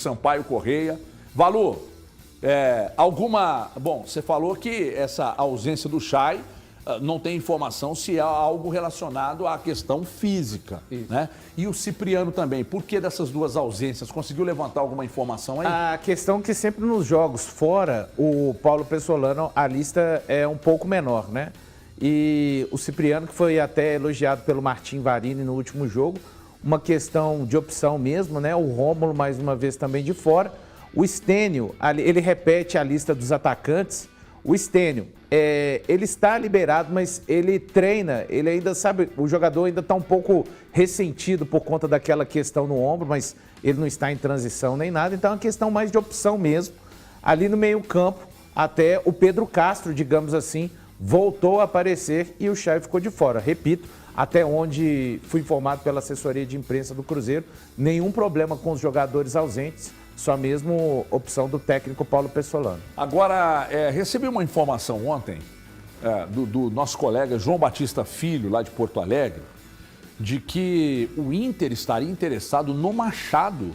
Sampaio Correia. Valu, Bom, você falou que essa ausência do Chay não tem informação se é algo relacionado à questão física, né? E o Cipriano também. Por que dessas duas ausências? Conseguiu levantar alguma informação aí? A questão que sempre nos jogos fora, o Paulo Pessolano, a lista é um pouco menor, né? E o Cipriano, que foi até elogiado pelo Martim Varini no último jogo, uma questão de opção mesmo, né? O Rômulo, mais uma vez, também de fora. O Stênio, ele repete a lista dos atacantes. O Stênio, ele está liberado, mas ele treina, ele ainda sabe, o jogador ainda está um pouco ressentido por conta daquela questão no ombro, mas ele não está em transição nem nada, então é uma questão mais de opção mesmo. Ali no meio-campo, até o Pedro Castro, digamos assim, voltou a aparecer e o Chay ficou de fora. Repito, até onde fui informado pela assessoria de imprensa do Cruzeiro, nenhum problema com os jogadores ausentes, só mesmo opção do técnico Paulo Pessolano. Agora, recebi uma informação ontem do nosso colega João Batista Filho, lá de Porto Alegre, de que o Inter estaria interessado no Machado.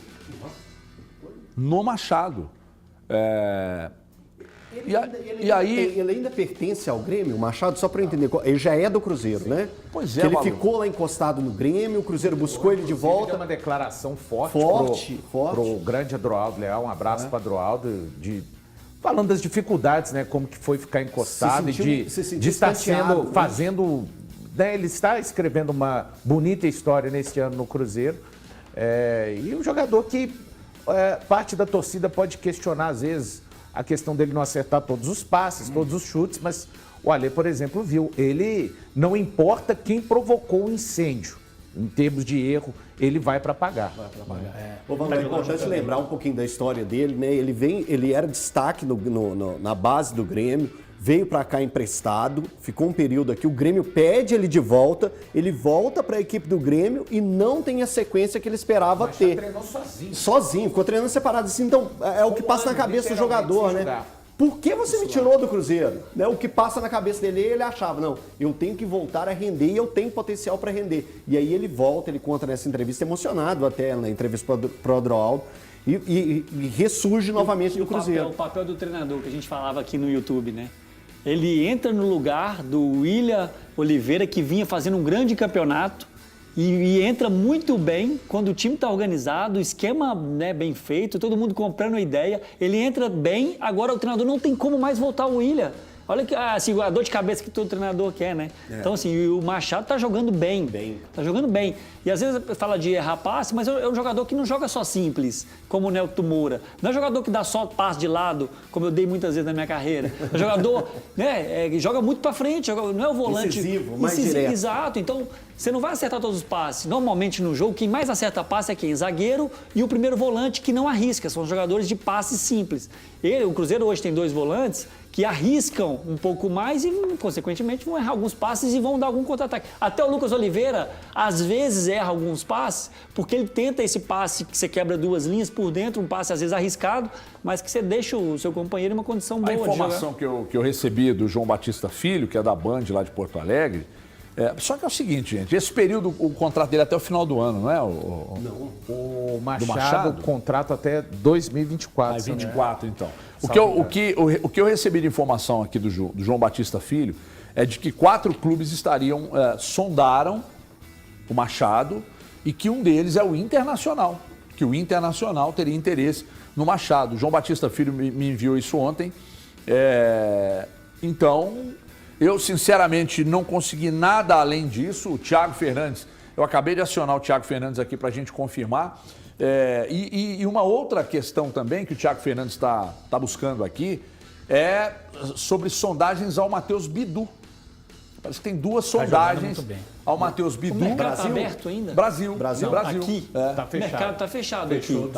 No Machado. Ele ainda pertence ao Grêmio, o Machado, só para eu entender, ele já é do Cruzeiro, né? Pois é, que ele Malu. Ficou lá encostado no Grêmio, o Cruzeiro buscou ele de volta. Deu uma declaração forte pro grande Adroaldo Leal, um abraço para Adroaldo, falando das dificuldades, né, como que foi ficar encostado de estar fazendo, né, ele está escrevendo uma bonita história neste ano no Cruzeiro, e um jogador que parte da torcida pode questionar às vezes a questão dele não acertar todos os passes, todos os chutes, mas o Alê, por exemplo, viu, ele não importa quem provocou o incêndio, em termos de erro, ele vai para pagar. É importante lembrar um pouquinho da história dele, né? Ele era destaque na base do Grêmio, veio para cá emprestado, ficou um período aqui, o Grêmio pede ele de volta, ele volta para a equipe do Grêmio e não tem a sequência que ele esperava ter. Treinou sozinho. Sozinho, ficou treinando separado. Assim, então, é o que passa na cabeça do jogador, né? Por que você me tirou do Cruzeiro? Né? O que passa na cabeça dele, ele achava, não, eu tenho que voltar a render e eu tenho potencial para render. E aí ele volta, ele conta nessa entrevista, emocionado até na entrevista pro Adroaldo, e ressurge novamente no Cruzeiro. O papel do treinador que a gente falava aqui no YouTube, né? Ele entra no lugar do William Oliveira, que vinha fazendo um grande campeonato, e entra muito bem quando o time está organizado, o esquema, né, bem feito, todo mundo comprando a ideia. Ele entra bem, agora o treinador não tem como mais voltar o William. Olha que, assim, a dor de cabeça que todo treinador quer, né? Então, assim, o Machado tá jogando bem. Tá jogando bem. E às vezes fala de errar passe, mas é um jogador que não joga só simples, como o Nelton Moura. Não é um jogador que dá só passe de lado, como eu dei muitas vezes na minha carreira. É um jogador, né, que joga muito pra frente, não é o volante... Incisivo, mais direto. Exato. Então, você não vai acertar todos os passes. Normalmente no jogo, quem mais acerta passe é quem? Zagueiro e o primeiro volante que não arrisca. São os jogadores de passes simples. O Cruzeiro hoje tem 2 volantes que arriscam um pouco mais e, consequentemente, vão errar alguns passes e vão dar algum contra-ataque. Até o Lucas Oliveira, às vezes, erra alguns passes, porque ele tenta esse passe que você quebra 2 linhas por dentro, um passe às vezes arriscado, mas que você deixa o seu companheiro em uma condição boa de jogar. A informação que eu recebi do João Batista Filho, que é da Band lá de Porto Alegre, só que é o seguinte, gente, esse período, o contrato dele é até o final do ano, não é? Não. O Machado, contrato até 2024. 24, então. O que eu recebi de informação aqui do João Batista Filho é de que 4 clubes sondaram o Machado e que um deles é o Internacional, que o Internacional teria interesse no Machado. O João Batista Filho me enviou isso ontem. Então, eu sinceramente não consegui nada além disso. O Thiago Fernandes, eu acabei de acionar o Thiago Fernandes aqui para a gente confirmar. E uma outra questão também que o Thiago Fernandes está buscando aqui é sobre sondagens ao Matheus Bidu. Parece que tem 2 sondagens ao Matheus Bidu. O mercado está aberto ainda? Brasil. Aqui. Tá fechado. O mercado está fechado aqui.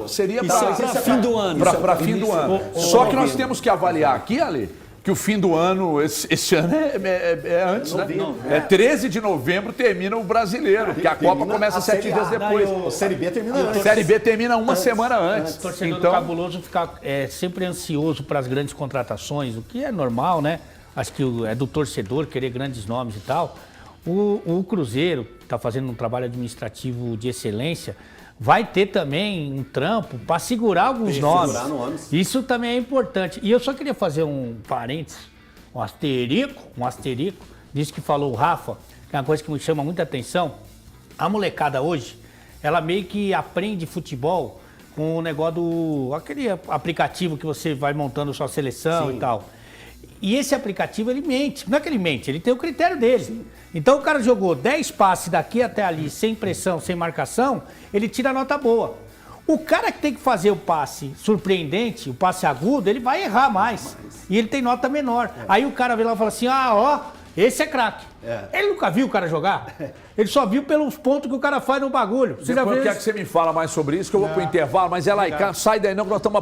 Seria para fim do ano. Para fim do ano. Só que nós temos que avaliar aqui, Ale, que o fim do ano, esse ano é antes, né? 13 de novembro termina o Brasileiro, porque a Copa começa 7 dias depois. A Série B termina antes. A Série B termina uma semana antes. O torcedor do Cabuloso fica sempre ansioso para as grandes contratações, o que é normal, né? Acho que é do torcedor querer grandes nomes e tal. O Cruzeiro está fazendo um trabalho administrativo de excelência. vai ter também um trampo para segurar alguns nomes. Segurar nomes. Isso também é importante. E eu só queria fazer um parênteses, um asterisco, disso que falou o Rafa, que é uma coisa que me chama muita atenção. A molecada hoje, ela meio que aprende futebol com o negócio aquele aplicativo que você vai montando sua seleção e tal. E esse aplicativo, ele mente. Não é que ele mente, ele tem o critério dele. Sim. Então o cara jogou 10 passes daqui até ali, sem pressão, sem marcação, ele tira a nota boa. O cara que tem que fazer o passe surpreendente, o passe agudo, ele vai errar mais. E ele tem nota menor. Aí o cara vem lá e fala assim, esse é craque. Ele nunca viu o cara jogar. Ele só viu pelos pontos que o cara faz no bagulho. Depois eu quero que você me fala mais sobre isso, que eu vou pro intervalo, mas sai daí não, que nós estamos